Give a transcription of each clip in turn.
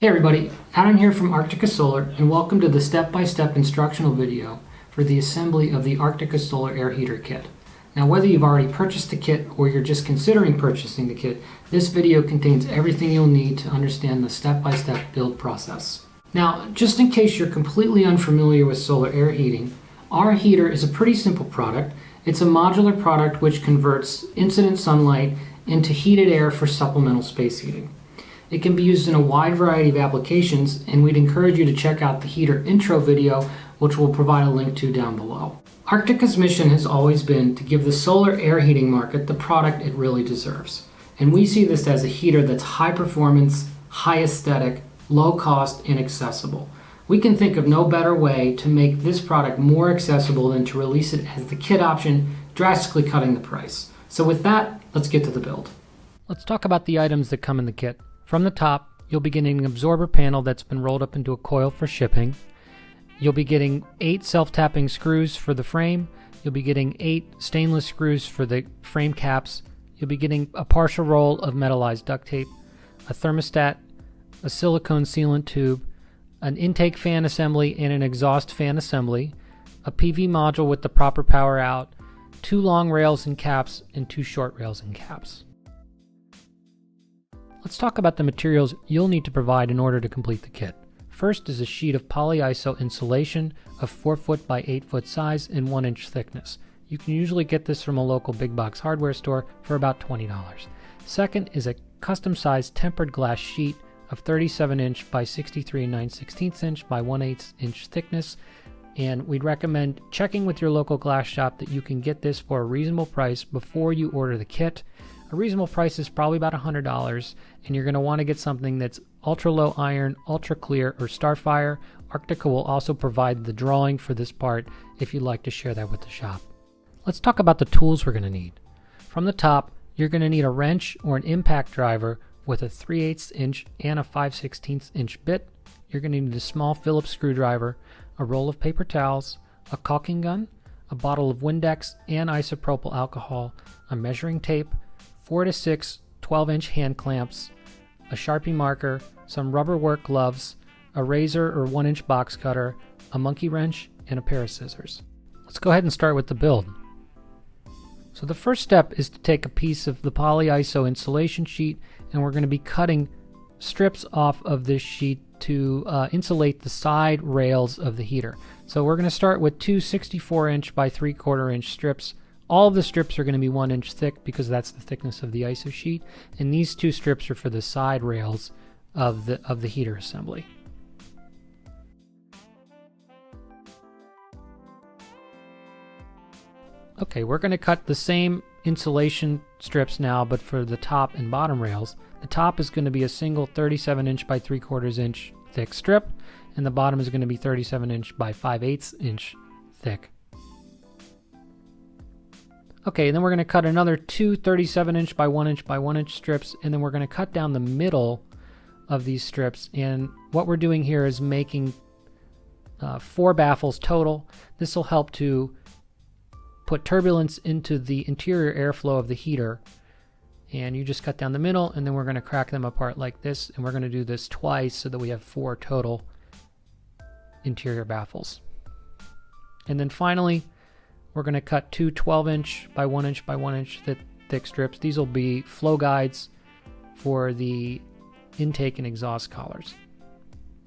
Hey everybody, Adam here from Arctica Solar, and welcome to the step-by-step instructional video for the assembly of the Arctica Solar Air Heater Kit. Now whether you've already purchased the kit or you're just considering purchasing the kit, this video contains everything you'll need to understand the step-by-step build process. Now, just in case you're completely unfamiliar with solar air heating, our heater is a pretty simple product. It's a modular product which converts incident sunlight into heated air for supplemental space heating. It can be used in a wide variety of applications, and we'd encourage you to check out the heater intro video, which we'll provide a link to down below. Arctica's mission has always been to give the solar air heating market the product it really deserves. And we see this as a heater that's high performance, high aesthetic, low cost, and accessible. We can think of no better way to make this product more accessible than to release it as the kit option, drastically cutting the price. So with that, let's get to the build. Let's talk about the items that come in the kit. From the top, you'll be getting an absorber panel that's been rolled up into a coil for shipping. You'll be getting 8 self-tapping screws for the frame. You'll be getting 8 stainless screws for the frame caps. You'll be getting a partial roll of metallized duct tape, a thermostat, a silicone sealant tube, an intake fan assembly and an exhaust fan assembly, a PV module with the proper power out, 2 long rails and caps, and 2 short rails and caps. Let's talk about the materials you'll need to provide in order to complete the kit. First is a sheet of polyiso insulation of 4 foot by 8 foot size and 1 inch thickness. You can usually get this from a local big box hardware store for about $20. Second is a custom sized tempered glass sheet of 37 inch by 63 9/16 inch by 1/8 inch thickness, and we'd recommend checking with your local glass shop that you can get this for a reasonable price before you order the kit. A reasonable price is probably about $100, and you're going to want to get something that's ultra low iron, ultra clear, or Starfire. Arctica will also provide the drawing for this part if you'd like to share that with the shop. Let's talk about the tools we're going to need. From the top, you're going to need a wrench or an impact driver with a 3/8 inch and a 5/16 inch bit. You're going to need a small Phillips screwdriver, a roll of paper towels, a caulking gun, a bottle of Windex and isopropyl alcohol, a measuring tape, 4 to 6 12-inch hand clamps, a Sharpie marker, some rubber work gloves, a razor or 1-inch box cutter, a monkey wrench, and a pair of scissors. Let's go ahead and start with the build. So the first step is to take a piece of the polyiso insulation sheet, and we're going to be cutting strips off of this sheet to insulate the side rails of the heater. So we're going to start with 2 64-inch by 3/4 inch strips. All of the strips are going to be 1 inch thick because that's the thickness of the ISO sheet, and these 2 strips are for the side rails of the heater assembly. Okay, we're going to cut the same insulation strips now, but for the top and bottom rails. The top is going to be a single 37-inch by 3/4 inch thick strip, and the bottom is going to be 37-inch by 5/8 inch thick. Okay, and then we're going to cut another 2 37-inch by 1 inch by 1 inch strips, and then we're going to cut down the middle of these strips. And what we're doing here is making 4 baffles total. This will help to put turbulence into the interior airflow of the heater. And you just cut down the middle, and then we're going to crack them apart like this, and we're going to do this twice so that we have 4 total interior baffles. And then finally, we're going to cut 2 12-inch by 1 inch by 1 inch thick strips. These will be flow guides for the intake and exhaust collars.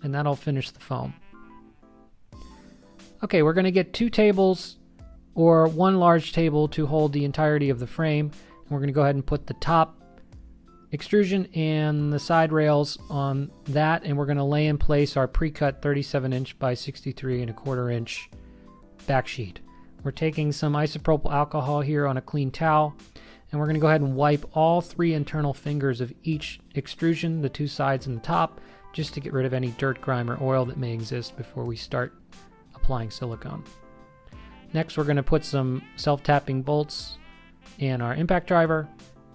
And that'll finish the foam. Okay, we're going to get 2 tables or 1 large table to hold the entirety of the frame. And we're going to go ahead and put the top extrusion and the side rails on that, and we're going to lay in place our pre-cut 37-inch by 63 1/4 inch back sheet. We're taking some isopropyl alcohol here on a clean towel, and we're going to go ahead and wipe all 3 internal fingers of each extrusion, the 2 sides and the top, just to get rid of any dirt, grime, or oil that may exist before we start applying silicone. Next, we're going to put some self-tapping bolts and our impact driver,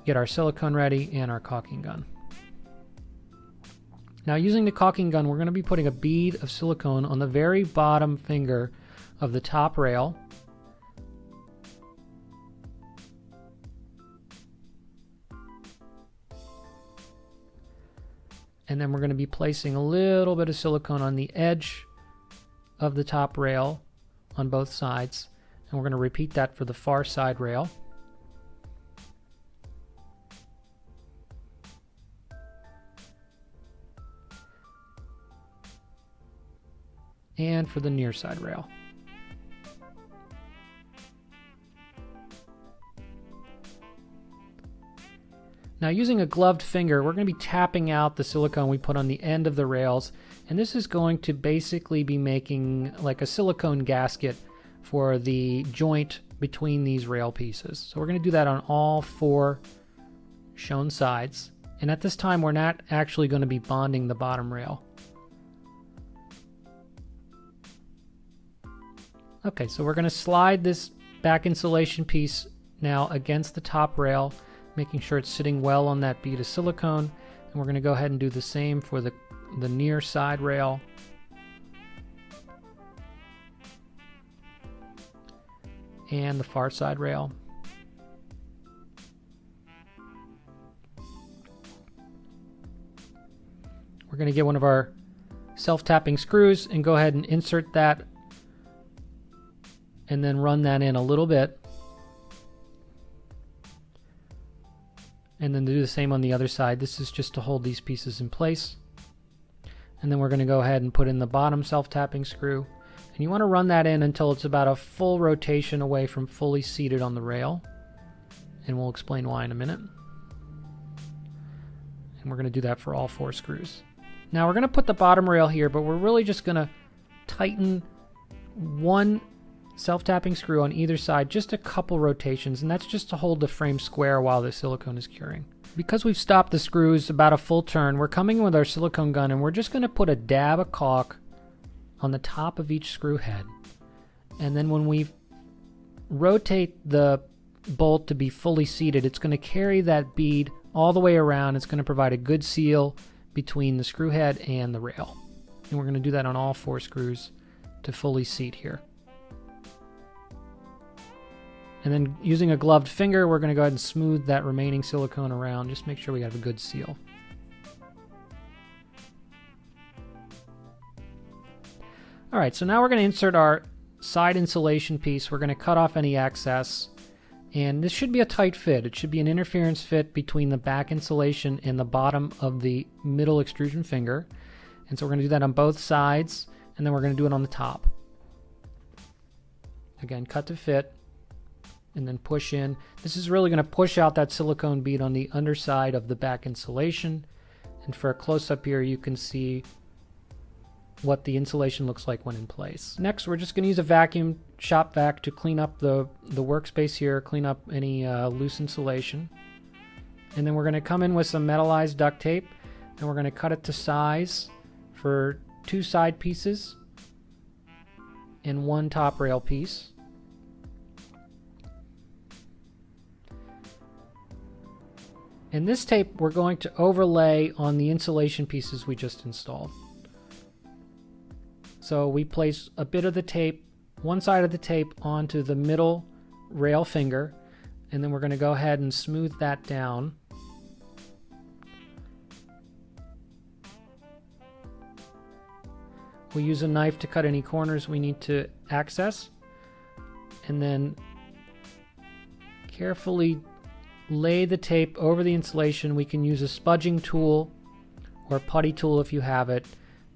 get our silicone ready, and our caulking gun. Now, using the caulking gun, we're going to be putting a bead of silicone on the very bottom finger of the top rail. And then we're going to be placing a little bit of silicone on the edge of the top rail on both sides. And we're going to repeat that for the far side rail. And for the near side rail. Now, using a gloved finger, we're going to be tapping out the silicone we put on the end of the rails, and this is going to basically be making like a silicone gasket for the joint between these rail pieces. So we're going to do that on all 4 shown sides, and at this time we're not actually going to be bonding the bottom rail. Okay, so we're going to slide this back insulation piece now against the top rail, making sure it's sitting well on that bead of silicone. And we're going to go ahead and do the same for the near side rail. And the far side rail. We're going to get one of our self-tapping screws and go ahead and insert that and then run that in a little bit. And then do the same on the other side. This is just to hold these pieces in place. And then we're going to go ahead and put in the bottom self-tapping screw. And you want to run that in until it's about a full rotation away from fully seated on the rail. And we'll explain why in a minute. And we're going to do that for all 4 screws. Now we're going to put the bottom rail here, but we're really just going to tighten one self-tapping screw on either side, just a couple rotations, and that's just to hold the frame square while the silicone is curing. Because we've stopped the screws about a full turn, we're coming in with our silicone gun and we're just going to put a dab of caulk on the top of each screw head. And then when we rotate the bolt to be fully seated, it's going to carry that bead all the way around. It's going to provide a good seal between the screw head and the rail. And we're going to do that on all 4 screws to fully seat here. And then using a gloved finger, we're going to go ahead and smooth that remaining silicone around. Just make sure we have a good seal. All right, so now we're going to insert our side insulation piece. We're going to cut off any excess. And this should be a tight fit. It should be an interference fit between the back insulation and the bottom of the middle extrusion finger. And so we're going to do that on both sides, and then we're going to do it on the top. Again, cut to fit. And then push in. This is really going to push out that silicone bead on the underside of the back insulation. And for a close-up here, you can see what the insulation looks like when in place. Next, we're just going to use a vacuum shop vac to clean up the workspace here, clean up any loose insulation. And then we're going to come in with some metallized duct tape, and we're going to cut it to size for 2 side pieces and 1 top rail piece. And this tape we're going to overlay on the insulation pieces we just installed. So we place a bit of the tape, one side of the tape onto the middle rail finger, and then we're going to go ahead and smooth that down. We'll use a knife to cut any corners we need to access, and then carefully lay the tape over the insulation. We can use a spudging tool or putty tool if you have it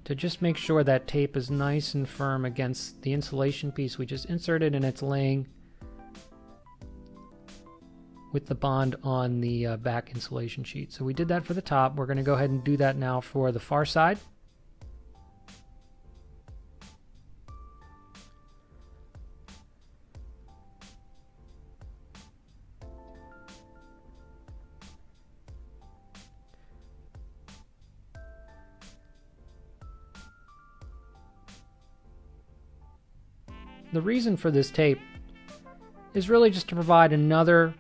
to just make sure that tape is nice and firm against the insulation piece we just inserted, and it's laying with the bond on the back insulation sheet. So we did that for the top. We're going to go ahead and do that now for the far side. The reason for this tape is really just to provide another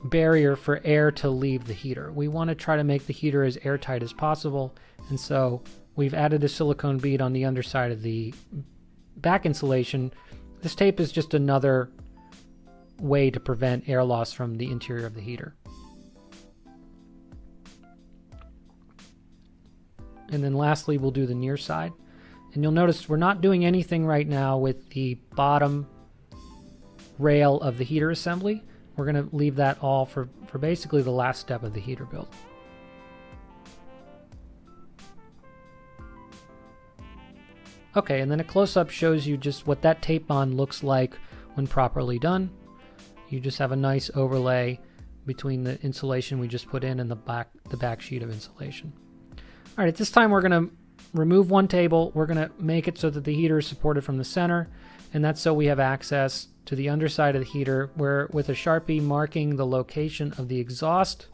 barrier for air to leave the heater. We want to try to make the heater as airtight as possible, and so we've added a silicone bead on the underside of the back insulation. This tape is just another way to prevent air loss from the interior of the heater. And then lastly, we'll do the near side. And you'll notice we're not doing anything right now with the bottom rail of the heater assembly. We're going to leave that all for basically the last step of the heater build. Okay, and then a close-up shows you just what that tape on looks like when properly done. You just have a nice overlay between the insulation we just put in and the back sheet of insulation. All right, at this time we're going to remove one table. We're going to make it so that the heater is supported from the center, and that's so we have access to the underside of the heater, where with a Sharpie marking the location of the exhaust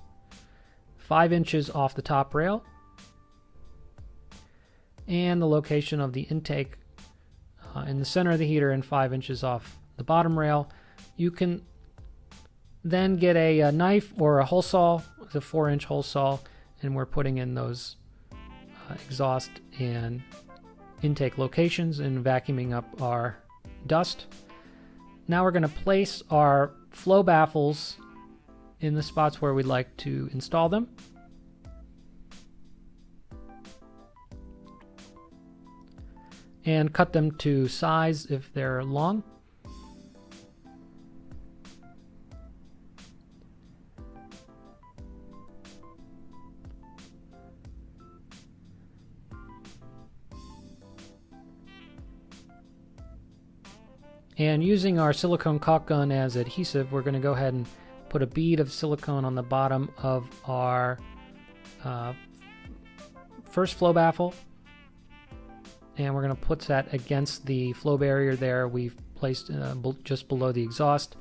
5 inches off the top rail and the location of the intake in the center of the heater and 5 inches off the bottom rail. You can then get a knife or a hole saw, the 4-inch hole saw, and we're putting in those exhaust and intake locations and vacuuming up our dust. Now we're going to place our flow baffles in the spots where we'd like to install them. And cut them to size if they're long. And using our silicone caulk gun as adhesive, we're going to go ahead and put a bead of silicone on the bottom of our first flow baffle. And we're going to put that against the flow barrier there we've placed just below the exhaust.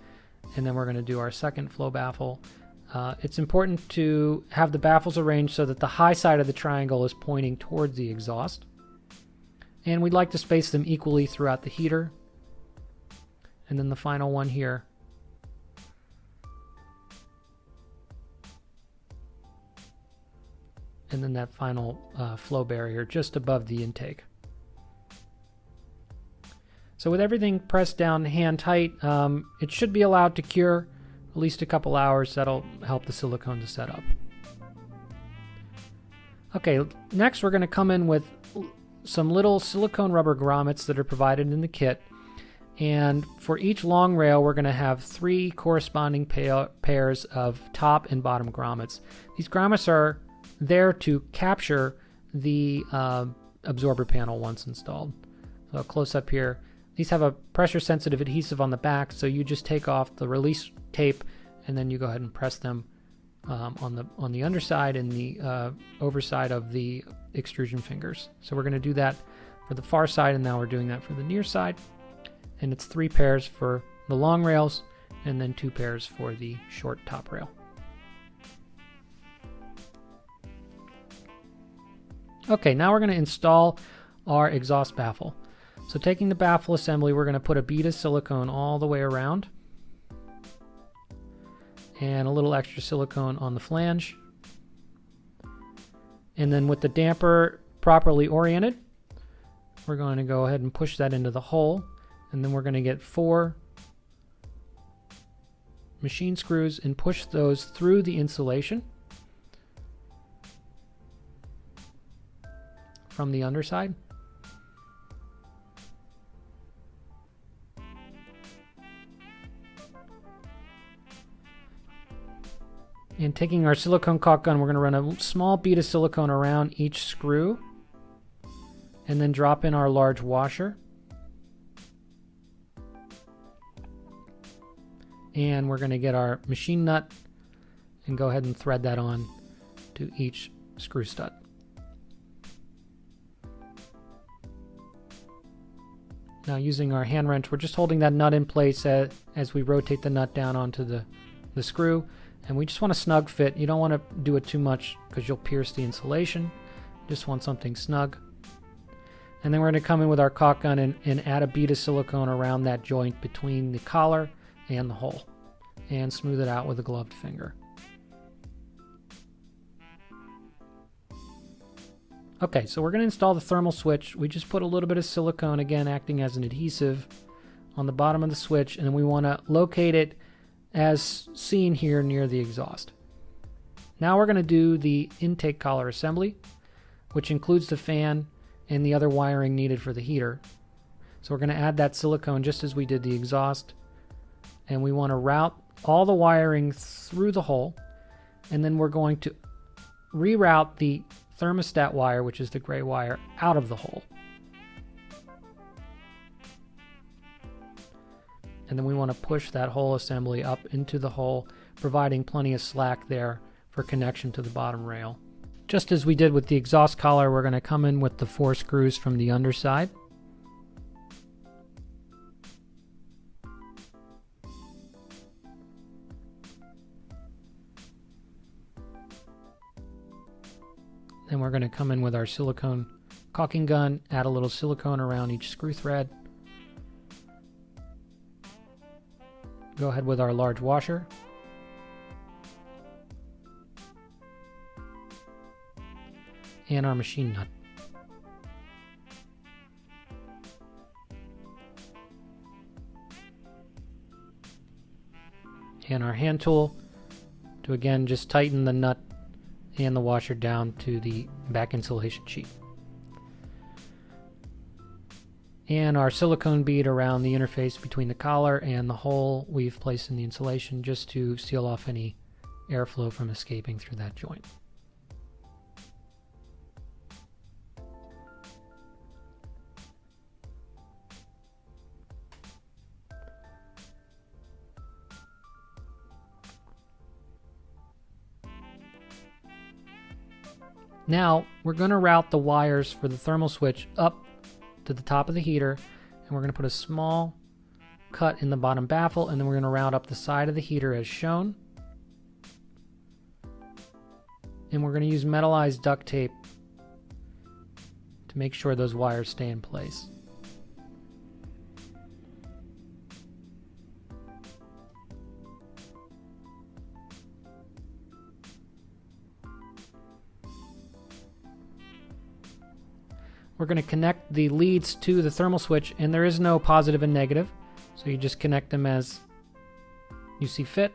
And then we're going to do our second flow baffle. It's important to have the baffles arranged so that the high side of the triangle is pointing towards the exhaust. And we'd like to space them equally throughout the heater. And then the final one here. And then that final flow barrier just above the intake. So with everything pressed down hand tight, it should be allowed to cure at least a couple hours. That'll help the silicone to set up. Okay, next we're going to come in with some little silicone rubber grommets that are provided in the kit. And for each long rail, we're going to have 3 corresponding pairs of top and bottom grommets. These grommets are there to capture the absorber panel once installed. So close up here. These have a pressure-sensitive adhesive on the back, so you just take off the release tape and then you go ahead and press them on the underside and the overside of the extrusion fingers. So we're going to do that for the far side, and now we're doing that for the near side. And it's 3 pairs for the long rails and then 2 pairs for the short top rail. Okay, now we're going to install our exhaust baffle. So taking the baffle assembly, we're going to put a bead of silicone all the way around and a little extra silicone on the flange. And then with the damper properly oriented, we're going to go ahead and push that into the hole. And then we're going to get 4 machine screws and push those through the insulation from the underside. And taking our silicone caulk gun, we're going to run a small bead of silicone around each screw and then drop in our large washer. And we're going to get our machine nut and go ahead and thread that on to each screw stud. Now using our hand wrench, we're just holding that nut in place as we rotate the nut down onto the screw. And we just want a snug fit. You don't want to do it too much because you'll pierce the insulation. Just want something snug. And then we're going to come in with our caulk gun and add a bead of silicone around that joint between the collar and the hole, and smooth it out with a gloved finger. Okay, so we're going to install the thermal switch. We just put a little bit of silicone, again acting as an adhesive, on the bottom of the switch, and we want to locate it as seen here near the exhaust. Now we're going to do the intake collar assembly. which includes the fan and the other wiring needed for the heater. So we're going to add that silicone just as we did the exhaust, and we want to route all the wiring through the hole, and then we're going to reroute the thermostat wire, which is the gray wire, out of the hole. And then we want to push that whole assembly up into the hole, providing plenty of slack there for connection to the bottom rail. Just as we did with the exhaust collar, we're going to come in with the 4 screws from the underside. Then we're going to come in with our silicone caulking gun, add a little silicone around each screw thread. Go ahead with our large washer. And our machine nut. And our hand tool to again just tighten the nut and the washer down to the back insulation sheet. And our silicone bead around the interface between the collar and the hole we've placed in the insulation, just to seal off any airflow from escaping through that joint. Now we're going to route the wires for the thermal switch up to the top of the heater, and we're going to put a small cut in the bottom baffle, and then we're going to route up the side of the heater as shown. And we're going to use metallized duct tape to make sure those wires stay in place. We're going to connect the leads to the thermal switch, and there is no positive and negative, so you just connect them as you see fit,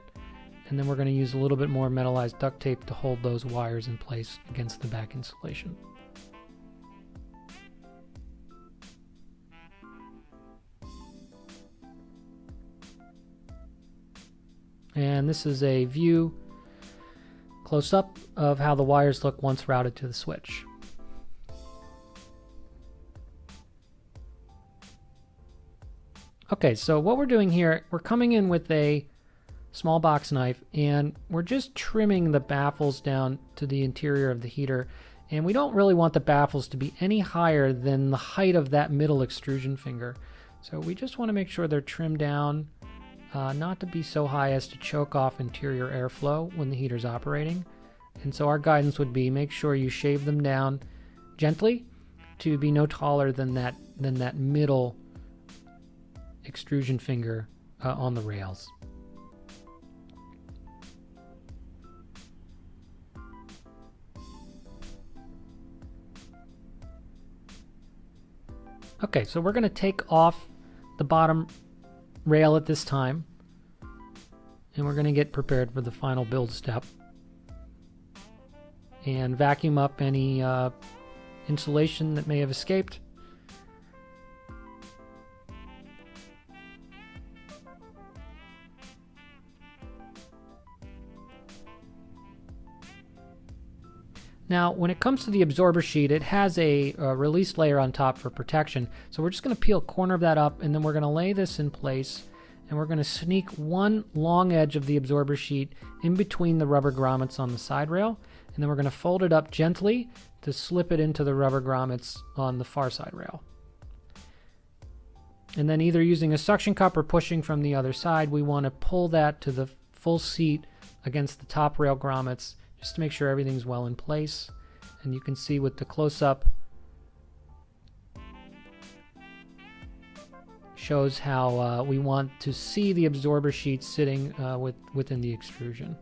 and then we're going to use a little bit more metallized duct tape to hold those wires in place against the back insulation. And this is a view close up of how the wires look once routed to the switch. Okay, so what we're doing here, we're coming in with a small box knife, and we're just trimming the baffles down to the interior of the heater, and we don't really want the baffles to be any higher than the height of that middle extrusion finger. So we just want to make sure they're trimmed down, not to be so high as to choke off interior airflow when the heater's operating. And so our guidance would be make sure you shave them down gently to be no taller than that middle extrusion finger on the rails. Okay, so we're going to take off the bottom rail at this time, and we're going to get prepared for the final build step and vacuum up any insulation that may have escaped. Now, when it comes to the absorber sheet, it has a release layer on top for protection. So we're just going to peel a corner of that up, and then we're going to lay this in place, and we're going to sneak one long edge of the absorber sheet in between the rubber grommets on the side rail, and then we're going to fold it up gently to slip it into the rubber grommets on the far side rail. And then either using a suction cup or pushing from the other side, we want to pull that to the full seat against the top rail grommets, just to make sure everything's well in place. And you can see with the close-up, shows how we want to see the absorber sheet sitting within the extrusion.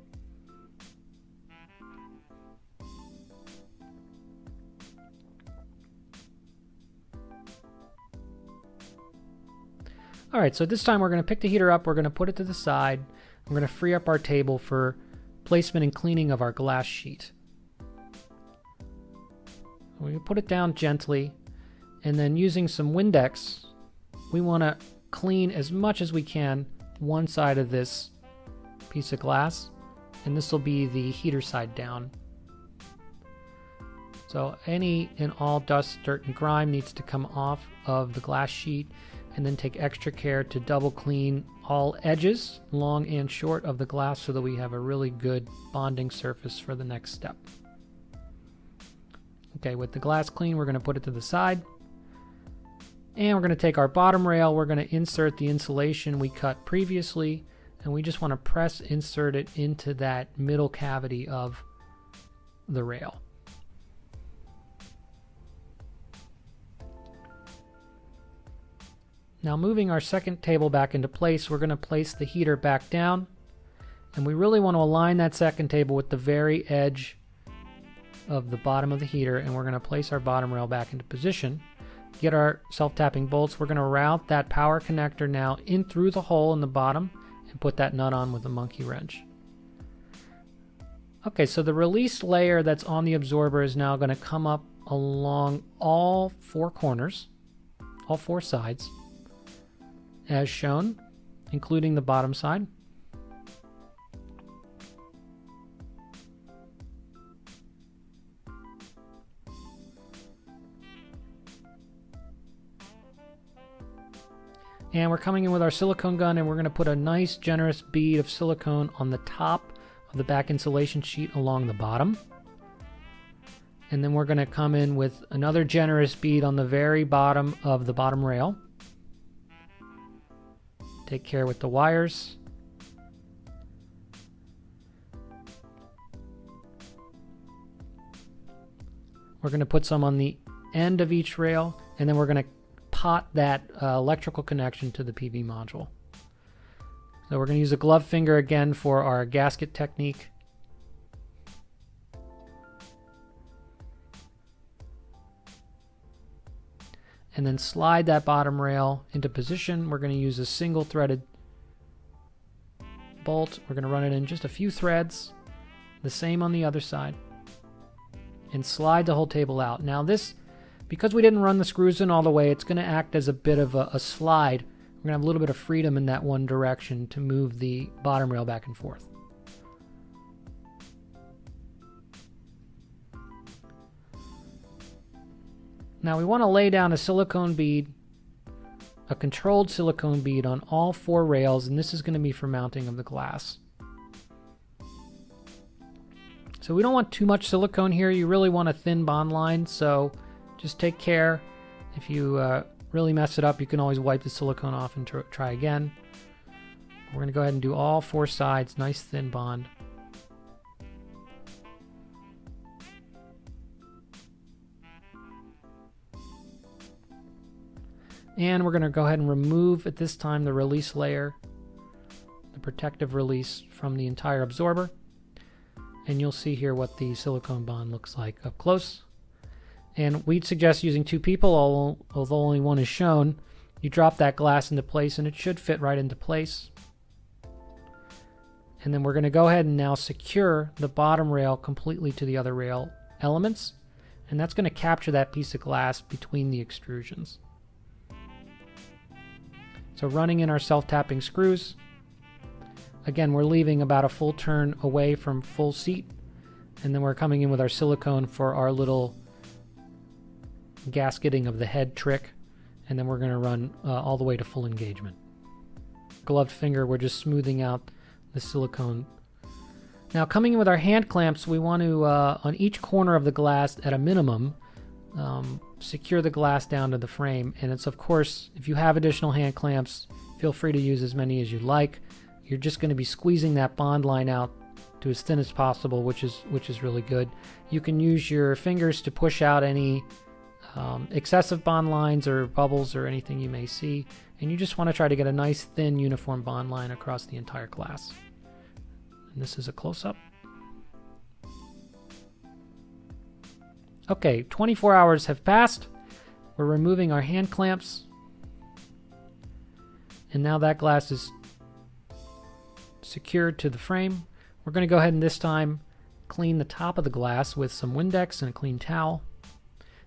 Alright, so this time we're going to pick the heater up, we're going to put it to the side, we're going to free up our table for placement and cleaning of our glass sheet. We put it down gently, and then using some Windex, we want to clean as much as we can one side of this piece of glass, and this will be the heater side down. So any and all dust, dirt, and grime needs to come off of the glass sheet, and then take extra care to double clean all edges, long and short, of the glass so that we have a really good bonding surface for the next step. Okay, with the glass clean, we're going to put it to the side. And we're going to take our bottom rail, we're going to insert the insulation we cut previously, and we just want to insert it into that middle cavity of the rail. Now, moving our second table back into place, we're going to place the heater back down, and we really want to align that second table with the very edge of the bottom of the heater, and we're going to place our bottom rail back into position. Get our self-tapping bolts. We're going to route that power connector now in through the hole in the bottom and put that nut on with a monkey wrench. Okay, so the release layer that's on the absorber is now going to come up along all four corners, all four sides, as shown, including the bottom side. And we're coming in with our silicone gun, and we're going to put a nice generous bead of silicone on the top of the back insulation sheet along the bottom. And then we're going to come in with another generous bead on the very bottom of the bottom rail. Take care with the wires. We're going to put some on the end of each rail, and then we're going to pot that electrical connection to the PV module. So we're going to use a glove finger again for our gasket technique. And then slide that bottom rail into position. We're going to use a single threaded bolt. We're going to run it in just a few threads, the same on the other side, and slide the whole table out. Now this, because we didn't run the screws in all the way, it's going to act as a bit of a slide. We're going to have a little bit of freedom in that one direction to move the bottom rail back and forth. Now we want to lay down a silicone bead, a controlled silicone bead on all four rails, and this is going to be for mounting of the glass. So we don't want too much silicone here. You really want a thin bond line, so just take care. If you really mess it up, you can always wipe the silicone off and try again. We're going to go ahead and do all four sides, nice thin bond. And we're going to go ahead and remove, at this time, the release layer, the protective release from the entire absorber. And you'll see here what the silicone bond looks like up close. And we'd suggest using two people, although only one is shown. You drop that glass into place and it should fit right into place. And then we're going to go ahead and now secure the bottom rail completely to the other rail elements. And that's going to capture that piece of glass between the extrusions. So running in our self-tapping screws. Again, we're leaving about a full turn away from full seat. And then we're coming in with our silicone for our little gasketing of the head trick. And then we're going to run all the way to full engagement. Gloved finger, we're just smoothing out the silicone. Now coming in with our hand clamps, we want to, on each corner of the glass at a minimum, secure the glass down to the frame. And it's, of course, if you have additional hand clamps, feel free to use as many as you like. You're just going to be squeezing that bond line out to as thin as possible, which is really good. You can use your fingers to push out any excessive bond lines or bubbles or anything you may see, and you just want to try to get a nice thin uniform bond line across the entire glass. And this is a close-up. Okay, 24 hours have passed. We're removing our hand clamps, and now that glass is secured to the frame. We're going to go ahead and this time clean the top of the glass with some Windex and a clean towel.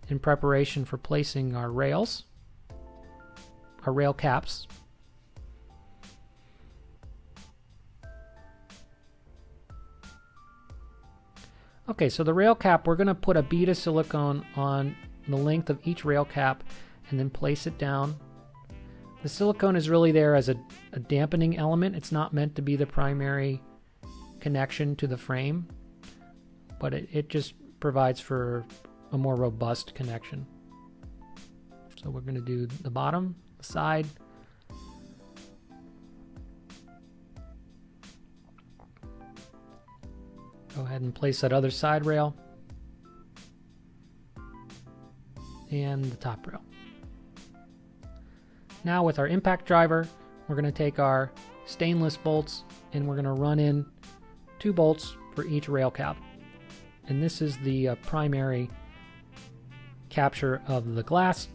in preparation for placing our rails, our rail caps. Okay, so the rail cap, we're going to put a bead of silicone on the length of each rail cap and then place it down. The silicone is really there as a dampening element. It's not meant to be the primary connection to the frame, but it just provides for a more robust connection. So we're going to do the bottom, the side. Go ahead and place that other side rail and the top rail. Now with our impact driver, we're going to take our stainless bolts and we're going to run in 2 bolts for each rail cap. And this is the primary capture of the glass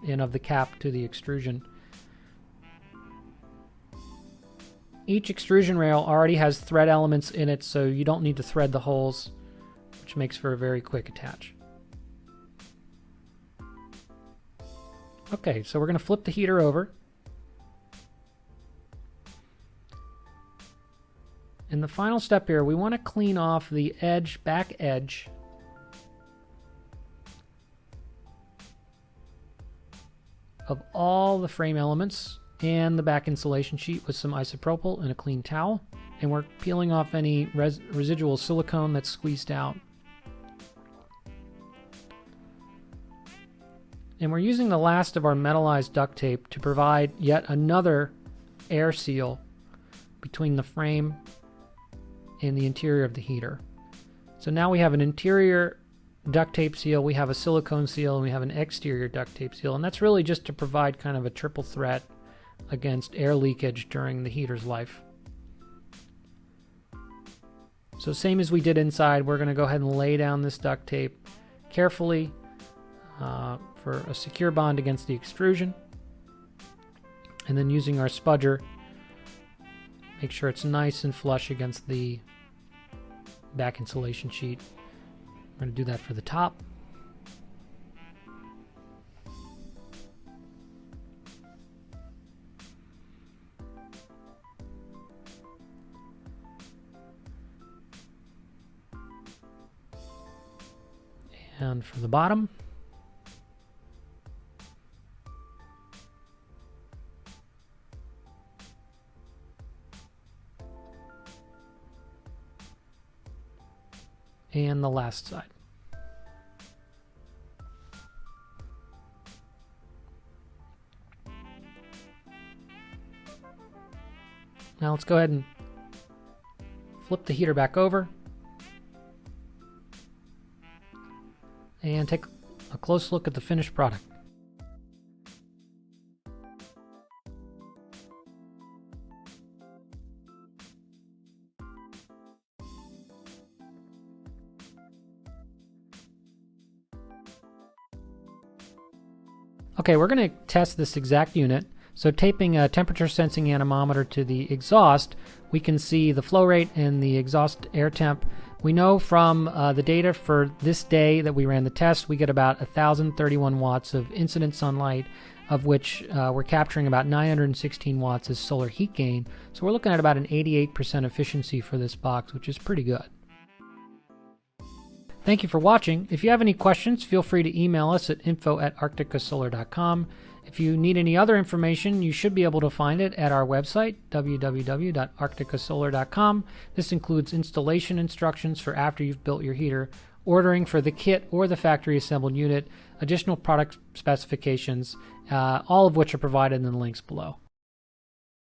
and of the cap to the extrusion. Each extrusion rail already has thread elements in it, so you don't need to thread the holes, which makes for a very quick attach. Okay, so we're going to flip the heater over. In the final step here, we want to clean off the edge, back edge of all the frame elements and the back insulation sheet with some isopropyl and a clean towel. And we're peeling off any residual silicone that's squeezed out. And we're using the last of our metallized duct tape to provide yet another air seal between the frame and the interior of the heater. So now we have an interior duct tape seal, we have a silicone seal, and we have an exterior duct tape seal. And that's really just to provide kind of a triple threat against air leakage during the heater's life. So same as we did inside, we're going to go ahead and lay down this duct tape carefully for a secure bond against the extrusion. And then using our spudger, make sure it's nice and flush against the back insulation sheet. We're going to do that for the top. And for the bottom. And the last side. Now let's go ahead and flip the heater back over and take a close look at the finished product. Okay, we're going to test this exact unit. So taping a temperature sensing anemometer to the exhaust, we can see the flow rate and the exhaust air temp. We know from the data for this day that we ran the test, we get about 1,031 watts of incident sunlight, of which we're capturing about 916 watts as solar heat gain. So we're looking at about an 88% efficiency for this box, which is pretty good. Thank you for watching. If you have any questions, feel free to email us at info@arcticasolar.com. If you need any other information, you should be able to find it at our website, www.arcticasolar.com. This includes installation instructions for after you've built your heater, ordering for the kit or the factory assembled unit, additional product specifications, all of which are provided in the links below.